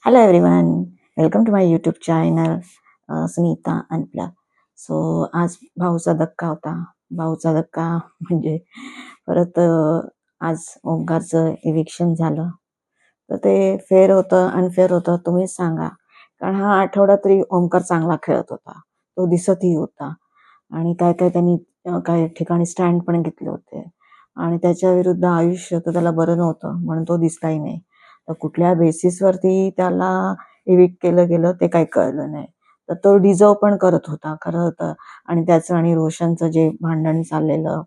Hello everyone, welcome to my YouTube channel Sunita unplug. So आज भाऊचा धक्का होता. भाऊचा धक्का म्हणजे परत आज ओंकारचं इविक्शन झालं. तर ते फेअर होतं अनफेअर होतं तुम्हीच सांगा. कारण हा आठवडा तरी ओंकार चांगला खेळत होता, तो दिसतही होता आणि काय काय त्यांनी काही ठिकाणी स्टँड पण घेतले होते आणि त्याच्या विरुद्ध आयुष्य तर त्याला बरं नव्हतं म्हणून तो दिसलाही नाही. तर कुठल्या बेसिसवरती त्याला इविक्ट केलं गेलं ते काही कळलं नाही. तर तो डिझर्व पण करत होता खरं तर. आणि त्याचं आणि रोशनचं जे भांडण चाललेलं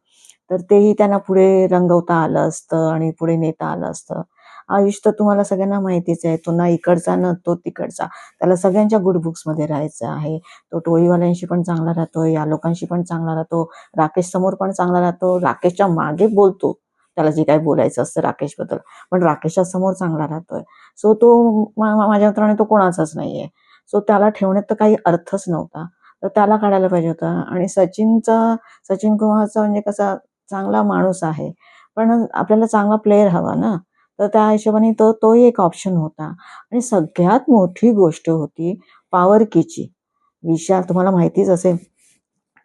तर तेही त्यांना पुढे रंगवता आलं असतं आणि पुढे नेता आलं असतं. आयुष तर तुम्हाला सगळ्यांना माहितीच आहे, तो ना इकडचा ना तो तिकडचा, त्याला सगळ्यांच्या गुड बुक्समध्ये राहायचं आहे. तो टोळीवाल्यांशी पण चांगला राहतो, या लोकांशी पण चांगला राहतो, राकेश समोर पण चांगला राहतो, राकेशच्या मागे बोलतो त्याला जे काही बोलायचं असतं राकेशबद्दल, पण राकेशच्या समोर चांगला राहतोय. सो तो माझ्या मताने तो कोणाचाच नाहीये. सो त्याला ठेवण्यात तर काही अर्थच नव्हता. तर त्याला काढायला पाहिजे होता. आणि सचिन कुमारचा म्हणजे कसा चांगला माणूस आहे, पण आपल्याला चांगला प्लेयर हवा ना. तर त्या हिशोबाने तोही एक ऑप्शन होता. आणि सगळ्यात मोठी गोष्ट होती पॉवर कीची. विशाल तुम्हाला माहितीच असेल,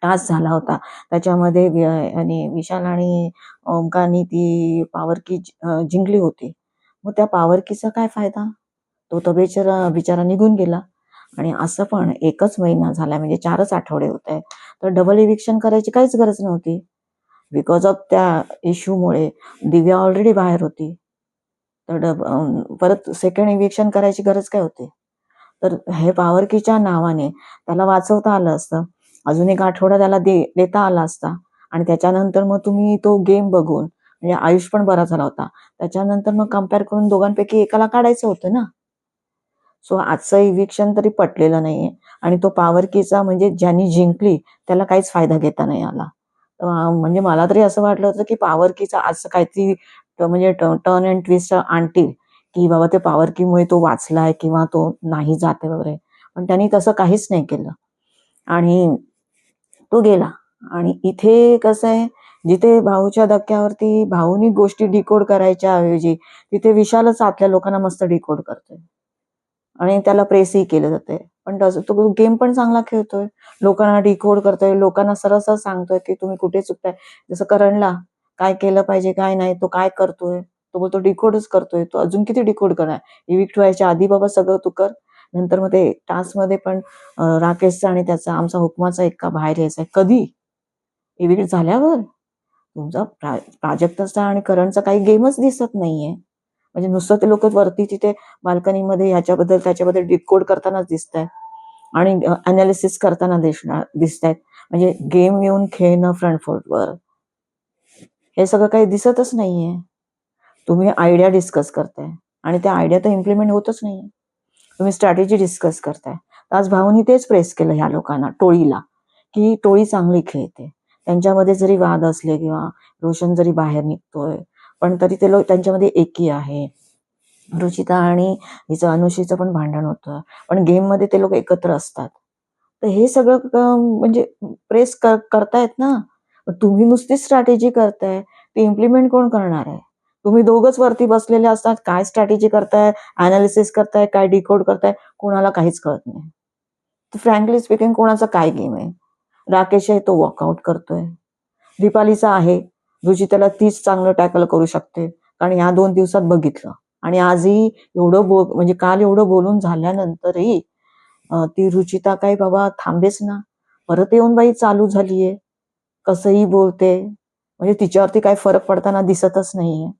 टास्क झाला होता त्याच्यामध्ये आणि विशाल आणि ओमकारनी ती पॉवर की जिंकली होती. मग त्या पॉवर कीचा काय फायदा? तो तर बिचारा निघून गेला. आणि असं पण एकच महिना झाला म्हणजे 4च आठवडे होत आहे, तर डबल इविक्शन करायची काहीच गरज नव्हती. बिकॉज ऑफ त्या इश्यूमुळे दिव्या ऑलरेडी बाहेर होती. तर परत सेकंड इविक्शन करायची गरज काय होती? तर हे पॉवर कीच्या नावाने त्याला वाचवता आलं असतं. अजून एक आठवडा त्याला देता आला असता. आणि त्याच्यानंतर मग तुम्ही तो गेम बघून म्हणजे आयुष पण बरा झाला होता. त्याच्यानंतर मग कम्पेअर करून दोघांपैकी एकाला काढायचं होतं ना. सो आजचं इविक्शन तरी पटलेलं नाहीये. आणि तो पॉवर कीचा म्हणजे ज्यांनी जिंकली त्याला काहीच फायदा घेता नाही आला. म्हणजे मला तरी असं वाटलं होतं की पॉवर कीचा असं काहीतरी म्हणजे टर्न अँड ट्विस्ट आणतील, की बाबा ते पॉवर कीमुळे तो वाचलाय किंवा तो नाही जाते वगैरे. पण त्यांनी तसं काहीच नाही केलं आणि तो गेला. आणि इथे कसं आहे, जिथे भाऊच्या धक्क्यावरती भाऊनी गोष्टी डिकोड करायच्या ऐवजी तिथे विशालच आतल्या लोकांना मस्त डिकोड करतोय आणि त्याला प्रेसही केलं जातंय. पण तसं तो गेम पण चांगला खेळतोय, लोकांना डिकोड करतोय, लोकांना सरळ सरळ सांगतोय की तुम्ही कुठे चुकताय. जसं करणला काय केलं पाहिजे काय नाही, तो काय करतोय, तो बोलतो डिकोडच करतोय. तो अजून किती डिकोड करणार? इविक्ट व्हायच्या आधी बाबा सगळं तू कर. नंतर मग ते टास्कमध्ये पण राकेशचा आणि त्याचा आमचा हुकमाचा एक्का बाहेर यायचा आहे. कधी? इविक्ट झाल्यावर? तुमचा प्राजक्ताचा आणि करणचा काही गेमच दिसत नाहीये. म्हणजे नुसतं ते लोक वरती तिथे बाल्कनीमध्ये ह्याच्याबद्दल त्याच्याबद्दल डिकोड करतानाच दिसत आहेत आणि अनालिसिस करताना दिसत आहेत. म्हणजे गेम येऊन खेळणं फ्रंट फूटवर हे सगळं काही दिसतच नाहीये. तुम्ही आयडिया डिस्कस करताय आणि त्या आयडिया तर इम्प्लिमेंट होतच नाहीये. तुम्ही स्ट्रॅटेजी डिस्कस करताय. आज भाऊनी तेच प्रेस केलं ह्या लोकांना, टोळीला, की टोळी चांगली खेळते. त्यांच्यामध्ये जरी वाद असले किंवा रोशन जरी बाहेर निघतोय, पण तरी ते लोक त्यांच्यामध्ये एकी आहे. रुचिता आणि हिचं अनुशीचं पण भांडण होतं, पण गेममध्ये ते लोक एकत्र असतात. तर हे सगळं म्हणजे प्रेस करतायत ना. तुम्ही नुसती स्ट्रॅटेजी करताय, ती इम्प्लिमेंट कोण करणार आहे? तुम्ही दोघंच वरती बसलेले असतात, काय स्ट्रॅटेजी करताय, अनालिसिस करताय, काय डिकोड करताय, कोणाला काहीच कळत नाही. तर फ्रँकली स्पीकिंग कोणाचा काय गेम आहे? राकेश आहे तो वॉकआउट करतोय, दीपालीचा आहे रुचिताला तीच चांगलं टॅकल करू शकते, कारण ह्या 2 दिवसात बघितलं. आणि आजही एवढं म्हणजे काल एवढं बोलून झाल्यानंतरही ती रुचिता काही बाबा थांबेच ना. परत येऊन बाई चालू झालीये, कसंही बोलते, म्हणजे तिच्यावरती काही फरक पडताना दिसतच नाहीये.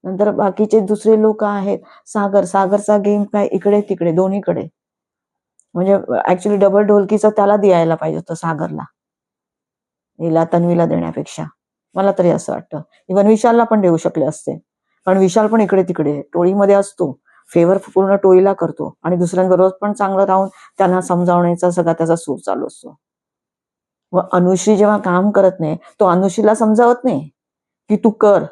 नंतर बाकीचे दुसरे लोक आहेत, सागरचा गेम काय इकडे तिकडे दोन्हीकडे. म्हणजे ऍक्च्युली डबल ढोलकीचं त्याला द्यायला पाहिजे होतं सागरला, हिला तन्वीला देण्यापेक्षा. मला तरी असं वाटतं. इव्हन विशालला पण देऊ शकले असते, कारण विशाल पण इकडे तिकडे टोळीमध्ये असतो, फेवर पूर्ण टोळीला करतो आणि दुसऱ्यांबरोबर पण चांगलं राहून त्यांना समजावण्याचा सगळा त्याचा सूर चालू असतो. व अनुश्री जेव्हा काम करत नाही, तो अनुश्रीला समजावत नाही की तू कर.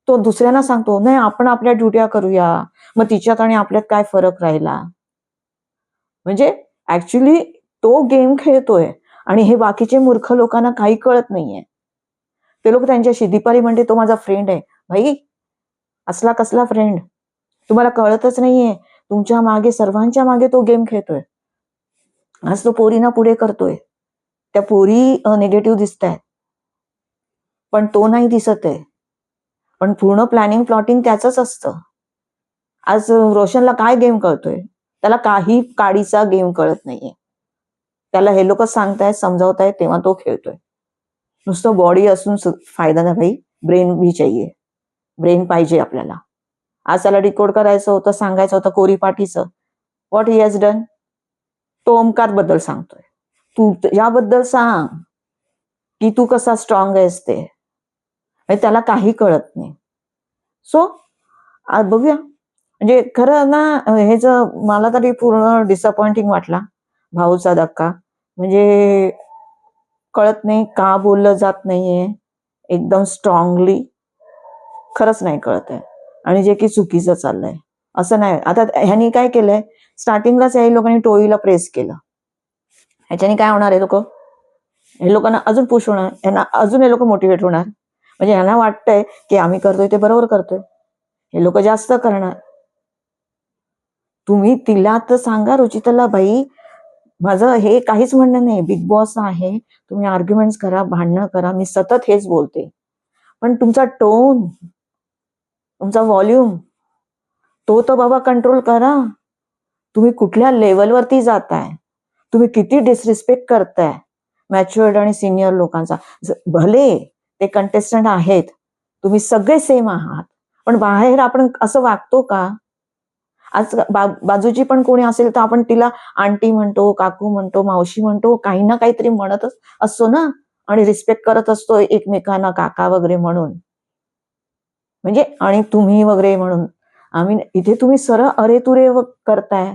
तो दुसऱ्यांना सांगतो नाही आपण आपल्या ड्युट्या करूया, मग तिच्यात आणि आपल्यात काय फरक राहिला. म्हणजे ऍक्च्युली तो गेम खेळतोय आणि हे बाकीचे मूर्ख लोकांना काही कळत नाहीये. ते लोक त्यांच्याशी, दीपाली म्हणते तो माझा फ्रेंड आहे. भाई असला कसला फ्रेंड? तुम्हाला कळतच नाहीये तुमच्या मागे, सर्वांच्या मागे तो गेम खेळतोय. आज तो पोरींना पुढे करतोय. त्या पोरी निगेटिव्ह दिसतायत, पण तो नाही दिसत आहे. पण पूर्ण प्लॅनिंग प्लॉटिंग त्याचंच असतं. आज रोशनला काय गेम कळतोय? त्याला काही काडीचा गेम कळत नाहीये. त्याला हे लोक सांगतायत, समजावतायत, तेव्हा तो खेळतोय. नुसतं बॉडी असून फायदा नाही भाई, ब्रेन भी चाहिए. ब्रेन पाहिजे आपल्याला. आज त्याला डिकोड करायचं होतं, सांगायचं होतं कोरीपाठीचं. What he has done? तो ओमकार बद्दल सांगतोय. तू याबद्दल सांग की तू कसा स्ट्रॉंग आहेस ते. त्याला काही कळत नाही. सो बघूया, म्हणजे खरं ना, हे जर मला तरी पूर्ण डिसअपॉइंटिंग वाटला भाऊचा धक्का. म्हणजे कळत नाही का बोललं जात नाहीये एकदम स्ट्रॉंगली, खरंच नाही कळत आहे. आणि जे की चुकीचं चाललंय. असं नाही. आता ह्यांनी काय केलंय, स्टार्टिंगलाच या लोकांनी टोळीला प्रेस केलं. ह्याच्याने काय होणार आहे, हे लोकांना अजून पुश होणार, यांना अजून हे लोक मोटिवेट होणार. म्हणजे ह्यांना वाटतंय की आम्ही करतोय ते बरोबर करतोय, हे लोक जास्त करणार. तुम्ही तिला तर सांगा, रुचिताला, बाई माझं हे काहीच म्हणणं नाही, बिग बॉस आहे, तुम्ही आर्ग्युमेंट्स करा, भांडणं करा, मी सतत हेच बोलते. पण तुमचा टोन, तुमचा व्हॉल्यूम, तो तर बाबा कंट्रोल करा. तुम्ही कुठल्या लेवलवरती जाताय, तुम्ही किती डिसरिस्पेक्ट करताय मॅच्युअर्ड आणि सिनियर लोकांचा. भले ते कंटेस्टंट आहेत, तुम्ही सगळे सेम आहात, पण बाहेर आपण असं वागतो का? आज बाजूची पण कोणी असेल तर आपण तिला आंटी म्हणतो, काकू म्हणतो, मावशी म्हणतो, काही ना काहीतरी म्हणतच असतो ना, आणि रिस्पेक्ट करत असतो एकमेकांना, काका वगैरे म्हणून. म्हणजे आणि तुम्ही वगैरे म्हणून. आम्ही इथे तुम्ही सरळ अरे तुरे करताय.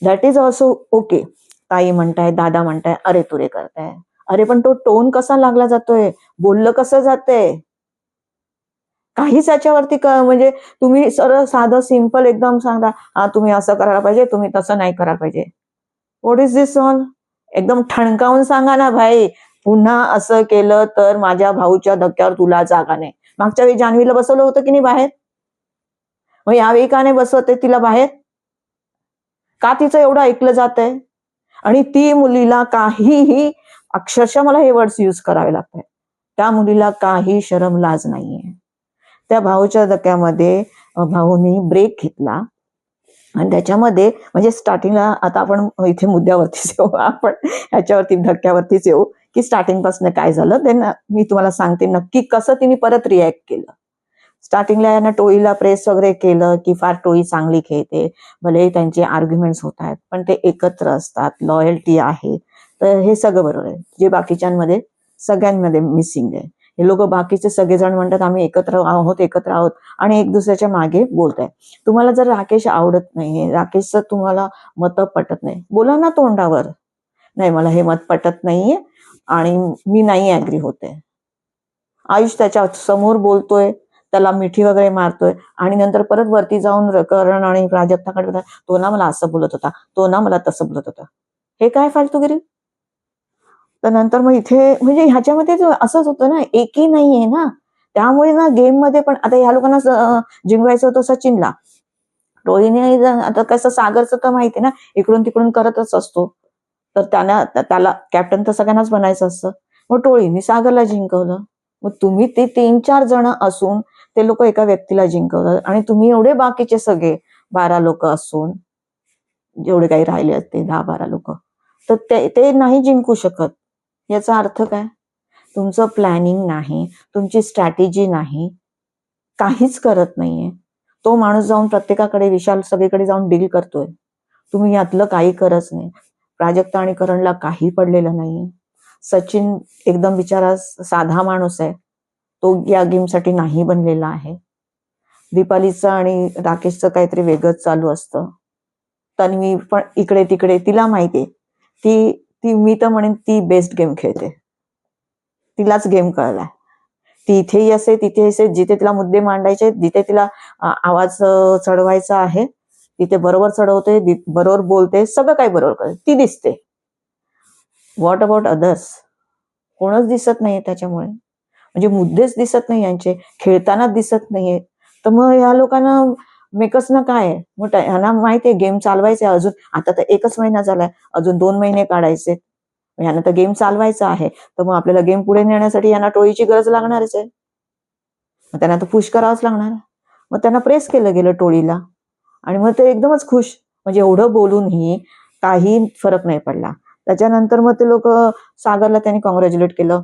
That is also okay. ताई म्हणताय, दादा म्हणताय, अरे तुरे करताय. अरे पण तो टोन कसा लागला जातोय, बोललं कसं जातंय, काहीच याच्यावरती म्हणजे तुम्ही सरळ साधं सिंपल एकदम सांगा, हा तुम्ही असं करायला पाहिजे, तुम्ही तसं नाही करायला पाहिजे. What is this all? एकदम ठणकावून सांगा ना भाई, पुन्हा असं केलं तर माझ्या भाऊच्या धक्क्यावर तुला जागा नाही. मागच्या वेळी जान्हवीला बसवलं होतं की नाही बाहेर, मग यावेळी का नाही बसवते तिला बाहेर? का तिचं एवढं ऐकलं जातंय? आणि ती मुलीला काहीही, अक्षरशः मला हे वर्ड्स यूज करावे लागतात, त्या मुलीला काही शरम लाज नाहीये. त्या भाऊच्या धक्क्यामध्ये भाऊनी ब्रेक घेतला आणि त्याच्यामध्ये म्हणजे स्टार्टिंगला, आता आपण इथे मुद्द्यावरतीच येऊ, आपण ह्याच्यावरती धक्क्यावरतीच येऊ की स्टार्टिंग पासून काय झालं ते मी तुम्हाला सांगते नक्की कसं तिने परत रिॲक्ट केलं. स्टार्टिंगला यांना टोळीला प्रेस वगैरे केलं की फार टोळी चांगली खेळते, भले त्यांचे आर्ग्युमेंट्स होत आहेत पण ते एकत्र असतात, लॉयल्टी आहे, तर हे सगळं बरोबर आहे. जे बाकीच्यांमध्ये सगळ्यांमध्ये मिसिंग आहे. हे लोक बाकीचे सगळेजण म्हणतात आम्ही एकत्र आहोत, आणि एक दुसऱ्याच्या मागे बोलताय. तुम्हाला जर राकेश आवडत नाहीये, राकेशचं तुम्हाला मत पटत नाही, बोला ना तोंडावर, नाही मला हे मत पटत नाहीये आणि मी नाही ऍग्री होते. आयुष त्याच्या समोर बोलतोय, त्याला मिठी वगैरे मारतोय, आणि नंतर परत वरती जाऊन करण आणि प्राजक्ताकडे, तो ना मला असं बोलत होता, तो ना मला तसं बोलत होता. हे काय फालतूगिरी? तर नंतर मग इथे म्हणजे ह्याच्यामध्ये असंच होतं ना, एकी नाहीये ना, त्यामुळे ना गेम मध्ये पण आता ह्या लोकांना जिंकवायचं होतं सचिनला, टोळीने आता कसं सागरचं तर माहिती ना, इकडून तिकडून करतच असतो, तर त्याला कॅप्टन तर सगळ्यांनाच बनायचं असतं. मग टोळीने सागरला जिंकवलं. मग तुम्ही ते 3-4 जण असून ते लोक एका व्यक्तीला जिंकवलं, आणि तुम्ही एवढे बाकीचे सगळे 12 लोक असून, जेवढे काही राहिले असते 10-12 लोक, तर ते नाही जिंकू शकत. याचा अर्थ काय? तुमचं प्लॅनिंग नाही, तुमची स्ट्रॅटेजी नाही, काहीच करत नाहीये. तो माणूस जाऊन प्रत्येकाकडे, विशाल सगळीकडे जाऊन डील करतोय, तुम्ही यातलं काही करत नाही. प्राजक्ता आणि करणला काही पडलेलं नाहीये. सचिन एकदम बिचारा साधा माणूस आहे, तो या गेमसाठी नाही बनलेला आहे. दीपालीचं आणि राकेशचं काहीतरी वेगळंच चालू असतं. तन्वी पण इकडे तिकडे, तिला माहितीये ती मी तर म्हणेन ती बेस्ट गेम खेळते, तिलाच गेम कळलाय. ती इथेही असे, तिथे असे, जिथे तिला मुद्दे मांडायचे, जिथे तिला आवाज चढवायचा आहे तिथे बरोबर चढवते, बरोबर बोलते, सगळं काही बरोबर करते, ती दिसते. What about others? कोणच दिसत नाहीये त्याच्यामुळे, म्हणजे मुद्देच दिसत नाही यांचे, खेळतानाच दिसत नाहीये. तर मग या लोकांना मेकच ना काय आहे. मग ह्यांना माहितीये गेम चालवायचे अजून, आता तर 1च महिना झालाय, अजून 2 महिने काढायचे. ह्यांना तर गेम चालवायचा आहे, तर मग आपल्याला गेम पुढे नेण्यासाठी यांना टोळीची गरज लागणारच आहे. मग त्यांना तर पुश करावंच लागणार. मग त्यांना प्रेस केलं गेलं टोळीला आणि मग ते एकदमच खुश. म्हणजे एवढं बोलूनही काही फरक नाही पडला. त्याच्यानंतर मग ते लोक सागरला त्यांनी कॉंग्रॅच्युलेट केलं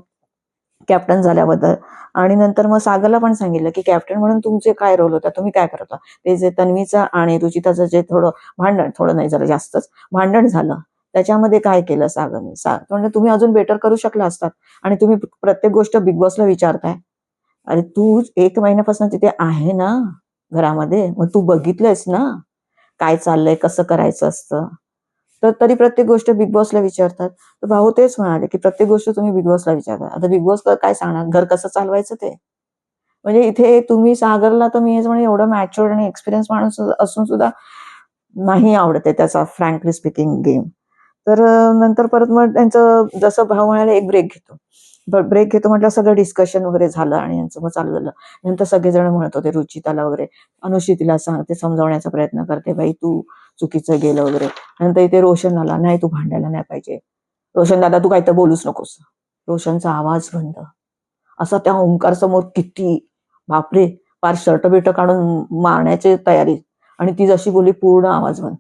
कॅप्टन झाल्याबद्दल. आणि नंतर मग सागरला पण सांगितलं की कॅप्टन म्हणून तुमचे काय रोल होता, तुम्ही काय करता. ते जे तन्वीचं आणि रुचिताचं जे थोडं नाही झालं, जास्तच भांडण झालं, त्याच्यामध्ये काय केलं सागरने. म्हणजे तुम्ही अजून बेटर करू शकला असतात आणि तुम्ही प्रत्येक गोष्ट बिग बॉसला विचारताय. अरे तू 1 महिन्यापासून तिथे आहे ना घरामध्ये, मग तू बघितलंयस ना काय चाललंय, कसं करायचं असतं. तर तरी प्रत्येक गोष्ट बिग बॉसला विचारतात. तर भाऊ तेच म्हणाले की प्रत्येक गोष्ट तुम्ही बिग बॉसला विचारता. आता बिग बॉस काय सांगणार, घर कसं चालवायचं ते. म्हणजे इथे तुम्ही सागरला तर मी हेच म्हणे, एवढं मॅच्युअर्ड आणि एक्सपिरियन्स माणूस असून सुद्धा नाही आवडते त्याचा फ्रँकली स्पीकिंग गेम. तर नंतर परत मग त्यांचं जसं भाऊ म्हणाले एक ब्रेक घेतो. ब्रेक घेतो म्हटलं, सगळं डिस्कशन वगैरे झालं आणि यांचं मग चालू झालं. नंतर सगळेजण म्हणत होते रुचिताला वगैरे, अनुश्री तिला सांगते, समजावण्याचा प्रयत्न करते, बाई तू चुकीचं गेलं वगैरे. नंतर इथे रोशन आला, नाही तू भांडायला नाही पाहिजे, रोशन दादा तू काही तर बोलूच नकोस. रोशनचा आवाज बंद. असा त्या ओंकार समोर किती, बापरे, फार शर्ट बिर्ट काढून मारण्याची तयारी. आणि ती जशी बोलली पूर्ण आवाज बंद.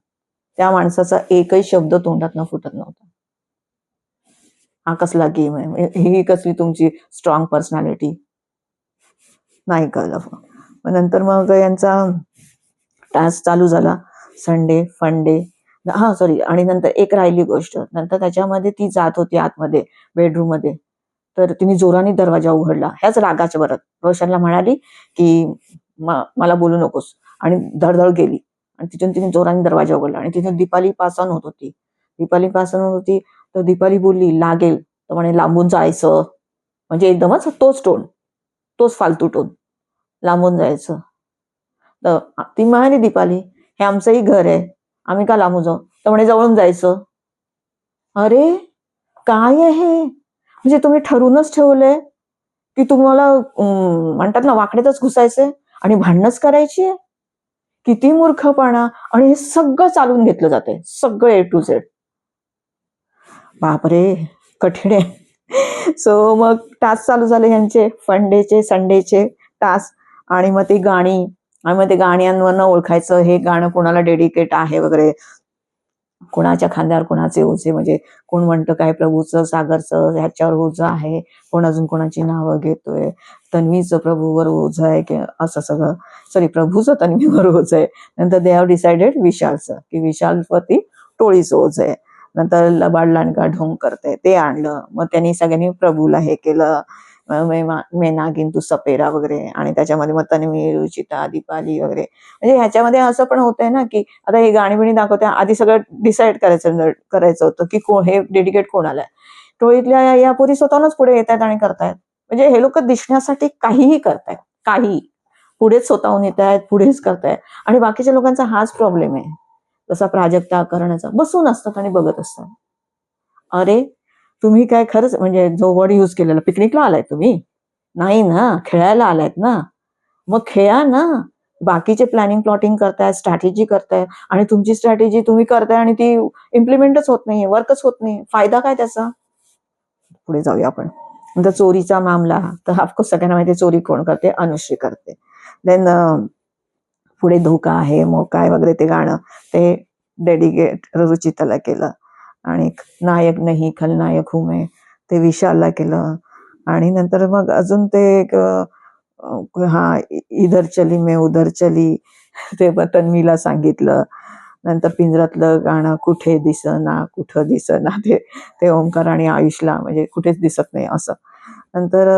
त्या माणसाचा एकही शब्द तोंडात फुटत नव्हता. हा कसला गेम आहे, ही कसली तुमची स्ट्रॉंग पर्सनॅलिटी, नाही कळलं. मग नंतर मग यांचा टास्क चालू झाला, संडे फंडे. हा सॉरी, आणि नंतर एक राहिली गोष्ट. नंतर त्याच्यामध्ये ती जात होती आतमध्ये बेडरूम मध्ये, तर तिने जोराने दरवाजा उघडला ह्याच रागाच्या भरात. रोशनला म्हणाली की मला बोलू नकोस, आणि धडधड गेली. आणि तिथून तिने जोराने दरवाजा उघडला आणि तिथून दीपाली पासन होत होती. तर दीपाली बोलली लागेल, तर म्हणे लांबून जायचं. म्हणजे एकदमच तोच टोन, तोच फालतू टोन, लांबून जायचं. तर ती म्हणाली दीपाली, हे आमचंही घर आहे, आम्ही का लांबून जाऊ. तर म्हणे जवळून जायचं. अरे काय आहे, म्हणजे तुम्ही ठरूनच ठेवलंय की तुम्हाला म्हणतात ना वाकड्यातच घुसायचंय आणि भांडणच करायची. किती मूर्खपणा. आणि हे सगळं चालून घेतलं जातंय, सगळं A to Z. बापरे, कठीण आहे. सो मग टास्क चालू झाले यांचे फंडेचे संडेचे टास्क. आणि मग ती गाणी, आणि मग ते गाण्यांवरनं ओळखायचं हे गाणं कोणाला डेडिकेट आहे वगैरे, कोणाच्या खांद्यावर कोणाचे ओझे. म्हणजे कोण म्हणतं काय प्रभूचं, सागरचं ह्याच्यावर ओझं आहे, कोण अजून कोणाची नावं घेतोय, तन्वीचं प्रभूवर ओझं आहे की असं सगळं. सॉरी, प्रभूचं तन्वीवर ओझं आहे. नंतर दे हॅव डिसाइडेड विशालचं, की विशालवरती टोळीचं ओझं आहे. नंतर लबाड लांडगा ढोंग करते ते आणलं. मग त्यांनी सगळ्यांनी प्रभूला हे केलं, मे नागिन तू सपेरा वगैरे. आणि त्याच्यामध्ये मग तन्वी, रुचिता, दीपाली वगैरे. म्हणजे ह्याच्यामध्ये असं पण होतंय ना की आता हे गाणी बिणी दाखवते, आधी सगळं डिसाईड करायचं होतं की हे डेडिकेट कोणाला आहे. टोळीतल्या या पोरी स्वतःहूनच पुढे येत आहेत आणि करतायत. म्हणजे हे लोक दिसण्यासाठी काहीही करतायत, काही पुढेच स्वतःहून येत आहेत, पुढेच करतायत. आणि बाकीच्या लोकांचा हाच प्रॉब्लेम आहे, जसा प्राजक्ता करण्याचा, बसून असतात आणि बघत असतात. अरे तुम्ही काय खरंच म्हणजे जो वर्ड यूज केलेला, पिकनिकला आलाय तुम्ही, नाही ना, खेळायला आलायत ना, मग खेळा ना. बाकीचे प्लॅनिंग प्लॉटिंग करताय, स्ट्रॅटेजी करताय, आणि तुमची स्ट्रॅटेजी तुम्ही करताय आणि ती इम्प्लिमेंटच होत नाही, वर्कच होत नाही. फायदा काय त्याचा. पुढे जाऊया आपण. नंतर चोरीचा मामला, तर ऑफकोर्स सगळ्यांना माहिती चोरी कोण करते, अनुश्री करते. देन पुढे धोका आहे मोका आहे वगैरे ते गाणं, ते डेडिकेट रुचिताला केलं. आणि नायक नाही खलनायक हूं मैं, ते विशालला केलं. आणि नंतर मग अजून ते एक हा इधर चली मैं उधर चली, ते तन्वीला सांगितलं. नंतर पिंजरातलं गाणं कुठे दिसना कुठं दिसना, ते ओंकार आणि आयुषला म्हणजे कुठेच दिसत नाही असं. नंतर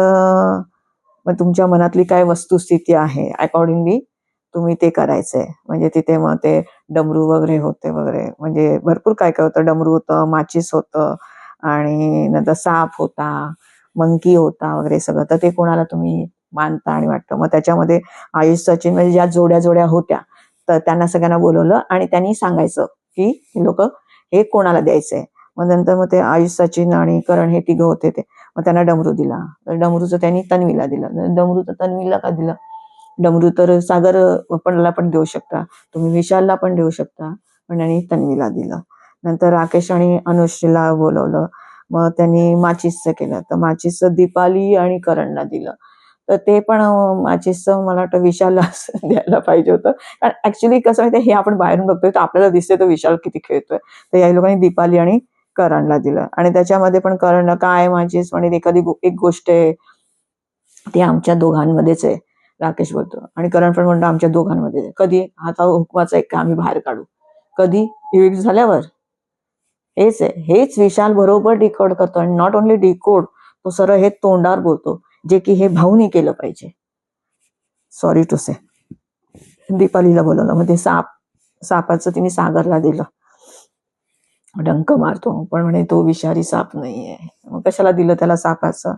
मग तुमच्या मनातली काय वस्तुस्थिती आहे अकॉर्डिंगली तुम्ही ते करायचंय. म्हणजे तिथे मग ते डमरू वगैरे होते वगैरे, म्हणजे भरपूर काय काय होतं. डमरू होतं, माचीस होतं, आणि नंतर साप होता, मंकी होता वगैरे सगळं. तर ते कोणाला तुम्ही मानता आणि वाटतं. मग त्याच्यामध्ये आयुष सचिन म्हणजे ज्या जोड्या जोड्या होत्या, तर त्यांना सगळ्यांना बोलवलं आणि त्यांनी सांगायचं की लोक हे कोणाला द्यायचंय. मग नंतर मग ते आयुष सचिन आणि करण हे तिघं होते ते, मग त्यांना डमरू दिला. तर डमरूचं त्यांनी तन्वीला दिलं. डमरूचं तन्वीला का दिलं, डमरू तर सागर पण देऊ शकता, तुम्ही विशालला पण देऊ शकता, पण त्यांनी तन्वीला दिलं. नंतर राकेश आणि अनुश्रीला बोलवलं, मग त्यांनी माचिसचं केलं, तर माचिसचं दीपाली आणि करणला दिलं. तर ते पण माचिसचं मला वाटतं विशालला द्यायला पाहिजे होतं, कारण ऍक्च्युली कसं माहितीये, हे आपण बाहेरून बघतोय तर आपल्याला दिसतंय तो विशाल किती खेळतोय, तर या लोकांनी दीपाली आणि करणला दिलं. आणि त्याच्यामध्ये पण करणला काय माचिस म्हणजे एक गोष्ट आहे ती आमच्या दोघांमध्येच आहे, राकेश बोलतो. आणि करण पण म्हणतो आमच्या दोघांमध्ये आहे. कधी आता हुकमाचा एक का आम्ही बाहेर काढू, कधी इव्हिक्ट झाल्यावर. हेच आहे, हेच विशाल बरोबर डिकोड करतो. आणि नॉट ओनली डिकोड, तो सरळ हे तोंडावर बोलतो, जे की हे भाऊनी केलं पाहिजे. सॉरी टू से. दीपालीला बोलवलं, मग ते सापाचं तिने सागरला दिलं. डंक मारतो पण म्हणे तो विषारी साप नाहीये, मग कशाला दिलं त्याला सापाचं.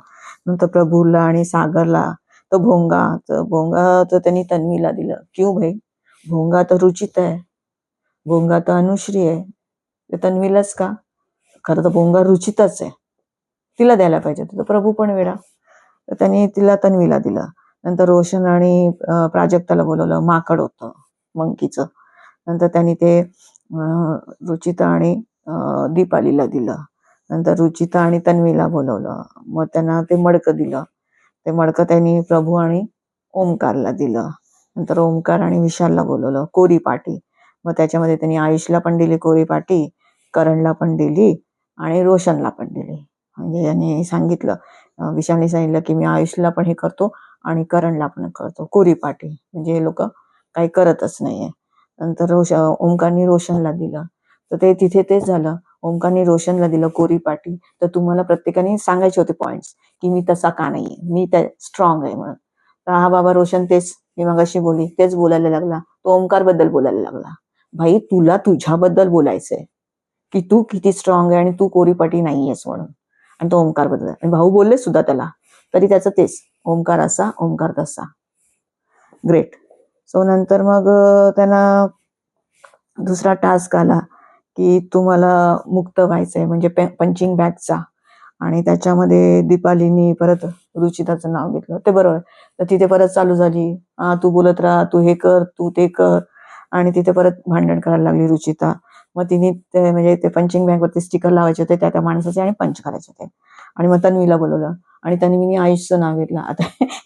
नंतर प्रभूला आणि सागरला तर भोंगा तर त्यांनी तन्वीला दिलं. क्यों भाई, भोंगा तर रुचित आहे, भोंगा तर अनुश्री आहे, ते तन्वीलाच का? खरं तर भोंगा रुचितच आहे, तिला द्यायला पाहिजे. तर प्रभू पण वेडा, तर त्यांनी तिला तन्वीला दिलं. नंतर रोशन आणि प्राजक्ताला बोलवलं, माकड होतं मंकीचं. नंतर त्यांनी ते रुचिता आणि दीपालीला दिलं. नंतर रुचिता आणि तन्वीला बोलवलं, मग त्यांना ते मडकं दिलं. ते मडकं त्यांनी प्रभू आणि ओमकारला दिलं. नंतर ओमकार आणि विशालला बोलवलं, कोरी पाटी. मग त्याच्यामध्ये त्यांनी आयुषला पण दिली कोरी पाटी, करणला पण दिली आणि रोशनला पण दिली. म्हणजे यांनी सांगितलं, विशालने सांगितलं की मी आयुषला पण हे करतो आणि करणला पण करतो कोरी पाटी, म्हणजे हे लोक काही करतच नाहीये. नंतर ओमकारनी रोशनला दिलं, तर ते तिथे तेच झालं. ओमकारनी रोशनला दिलं कोरी पाटी, तर तुम्हाला प्रत्येकाने सांगायचे होते पॉइंट्स की मी तसा का नाहीये, मी त्या स्ट्रॉंग आहे म्हणून. तर हा बाबा रोशन तेच मी मगाशी बोलली तेच बोलायला लागला, तो ओमकार बद्दल बोलायला लागला. भाई तुला तुझ्याबद्दल बोलायचंय की तू किती स्ट्रॉंग आहे आणि तू कोरीपाटी नाहीयेस म्हणून, आणि तो ओमकार बद्दल. आणि भाऊ बोलले सुद्धा त्याला, तरी त्याचं तेच, ओमकार असा ओमकार तसा. ग्रेट. सो नंतर मग त्यांना दुसरा टास्क आला की तुम्हाला मुक्त व्हायचंय, म्हणजे पंचिंग बॅगचा. आणि त्याच्यामध्ये दीपालीनी परत रुचिताचं नाव घेतलं, ते बरोबर. तर तिथे परत चालू झाली, तू बोलत राहा, तू हे कर, तू ते कर. आणि तिथे परत भांडण करायला लागली रुचिता. मग तिने ते म्हणजे ते पंचिंग बॅग वरती स्टिकर लावायचे होते त्या माणसाचे आणि पंच करायचे होते. आणि मग तन्वीला बोलवलं आणि तन्वीने आयुषचं नाव घेतलं. आता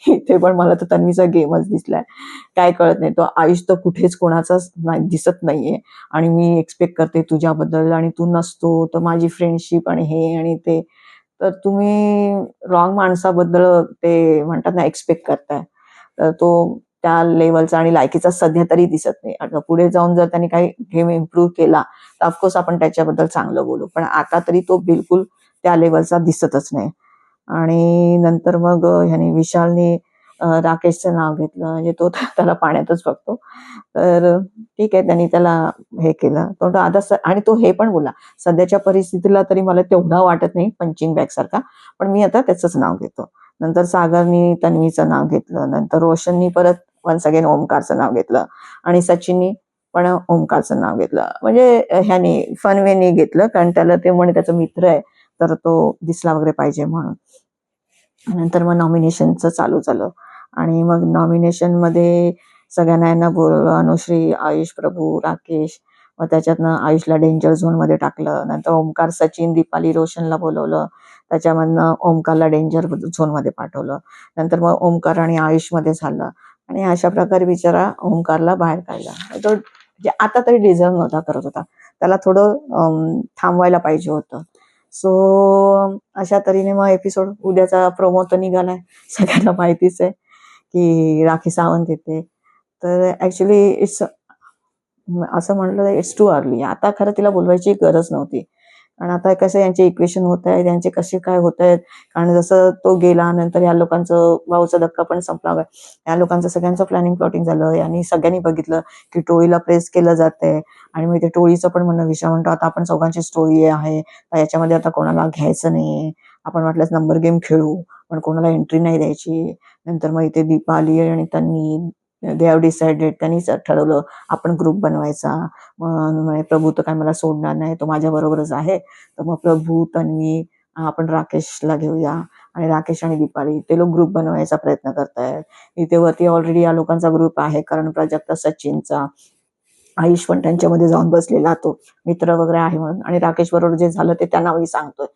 इथे पण मला तर तन्वीचा गेमच दिसलाय, काय कळत नाही. तो आयुष तर कुठेच कोणाचाच दिसत नाहीये, आणि मी एक्सपेक्ट करते तुझ्याबद्दल आणि तू नसतो, तर माझी फ्रेंडशिप आणि हे आणि ते. तर तुम्ही रॉंग माणसाबद्दल ते म्हणतात ना एक्सपेक्ट करताय, तर तो त्या लेवलचा आणि लायकीचा सध्या तरी दिसत नाही. आता पुढे जाऊन जर त्यांनी काही गेम इम्प्रूव्ह केला तर ऑफकोर्स आपण त्याच्याबद्दल चांगलं बोलू, पण आता तरी तो बिलकुल त्या लेवलचा दिसतच नाही. आणि नंतर मग ह्यानी विशालने राकेशचं नाव घेतलं, म्हणजे तो त्याला पाण्यातच बघतो. तर ठीक आहे, त्यांनी त्याला हे केलं तो आता आणि तो हे पण बोला, सध्याच्या परिस्थितीला तरी मला तेवढा वाटत नाही पंचिंग बॅग सारखा, पण मी आता त्याचंच नाव घेतो. नंतर सागरनी तन्वीचं नाव घेतलं. नंतर रोशननी परत वन्स अगेन ओमकारचं नाव घेतलं. आणि सचिननी पण ओमकारचं नाव घेतलं. म्हणजे ह्यानी फनवेनी घेतलं, कारण त्याला ते म्हणे त्याचा मित्र आहे, तर तो दिसला वगैरे पाहिजे म्हणून. नंतर मग नॉमिनेशनचं चालू झालं. आणि मग नॉमिनेशन मध्ये सगळ्यांना यांना बोलवलं, अनुश्री, आयुष, प्रभू, राकेश. मग त्याच्यातनं आयुषला डेंजर झोन मध्ये टाकलं. नंतर ओमकार, सचिन, दीपाली, रोशनला बोलवलं. त्याच्यामधनं ओमकारला डेंजर झोन मध्ये पाठवलं. नंतर मग ओमकार आणि आयुष मध्ये झालं, आणि अशा प्रकारे बिचारा ओमकारला बाहेर काढला. तो आता तरी डिझर्व नव्हता करत होता, त्याला थोडं थांबवायला पाहिजे होतं. सो अशा तऱ्हेने मग एपिसोड उद्याचा प्रोमो तर निघालाय, सगळ्यांना माहितीच आहे की राखी सावंत येते. तर ऍक्च्युली असं म्हटलं इट्स टू अर्ली. आता खरं तिला बोलवायची गरज नव्हती, कारण आता कसं यांचे इक्वेशन होत आहेत, यांचे कसे काय होत आहेत. कारण जसं तो गेला नंतर या लोकांचं भाऊचा धक्का पण संपला, या लोकांचं सगळ्यांचं प्लॅनिंग प्लॉटिंग झालं. यांनी सगळ्यांनी बघितलं की टोळीला प्रेस केलं जातंय, आणि मग ते टोळीचं पण म्हणणं विषय म्हणतो आता आपण चौघांची स्टोरी आहे, तर याच्यामध्ये आता कोणाला घ्यायचं नाही, आपण वाटल्यास नंबर गेम खेळू पण कोणाला एंट्री नाही द्यायची. नंतर मग इथे दीपाली आणि तन्वी दे हॅव डिसाइडेड, त्यांनीच ठरवलं आपण ग्रुप बनवायचा. मग प्रभू तर काय मला सोडणार नाही, तो माझ्या बरोबरच आहे. तर मग प्रभू, तन्वी, आपण राकेशला घेऊया, आणि राकेश आणि दीपाली ते लोक ग्रुप बनवायचा प्रयत्न करतायत. इथे वरती ऑलरेडी या लोकांचा ग्रुप आहे, करण प्राजक्ता, सचिनचा. आयुष पण त्यांच्यामध्ये जाऊन बसलेला, तो मित्र वगैरे आहे म्हणून. आणि राकेश बरोबर जे झालं ते त्यांनाही सांगतोय.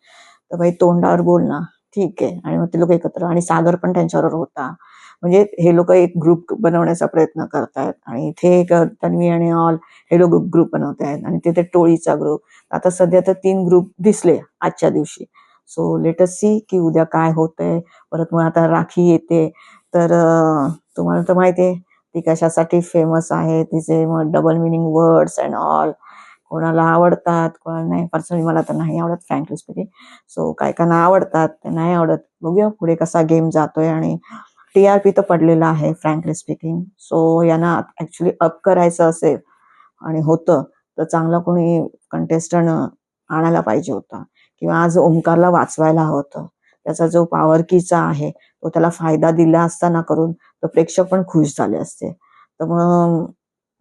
तर भाई तोंडावर बोल ना, ठीक आहे. आणि मग ते लोक एकत्र, आणि सागर पण त्यांच्याबरोबर होता. म्हणजे हे लोक एक ग्रुप बनवण्याचा प्रयत्न करतायत. आणि इथे एक तन्वी आणि ऑल हे लोक ग्रुप बनवत आहेत, आणि तिथे टोळीचा ग्रुप. आता सध्या तर 3 ग्रुप दिसले आजच्या दिवशी. सो लेट अस सी की उद्या काय होतंय. परत मग आता राखी येते. तर तुम्हाला तर माहिती आहे ती कशासाठी फेमस आहे. तिचे मग double meaning words and all कोणाला आवडतात, कोणाला नाही. पर्सनली मला तर नाही आवडत, फ्रँकली स्पीकिंग. सो काय काहींना आवडतात, ते नाही आवडत. बघूया पुढे कसा गेम जातोय. आणि TRP तर पडलेला आहे, फ्रँकली स्पीकिंग. सो यांना ऍक्च्युली अप करायचं असेल आणि होतं, तर चांगला कोणी कंटेस्टंट आणायला पाहिजे होता, किंवा आज ओमकारला वाचवायला हवं होतं. त्याचा जो पॉवर कीचा आहे तो त्याला फायदा दिला असता ना करून, तर प्रेक्षक पण खुश झाले असते. तर मग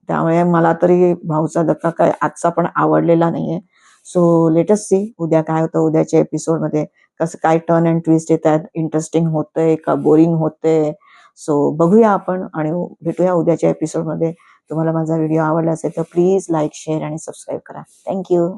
त्यामुळे मला तरी भाऊचा धक्का काय आजचा पण आवडलेला नाहीये. सो लेट अस सी उद्या काय होतं. उद्याच्या एपिसोडमध्ये कसं काय टर्न अँड ट्विस्ट येतात, इंटरेस्टिंग होतंय का बोरिंग होतंय. सो बघूया आपण, आणि भेटूया उद्याच्या एपिसोडमध्ये. तुम्हाला माझा व्हिडिओ आवडला असेल तर प्लीज लाईक, शेअर आणि सबस्क्राईब करा. थँक्यू.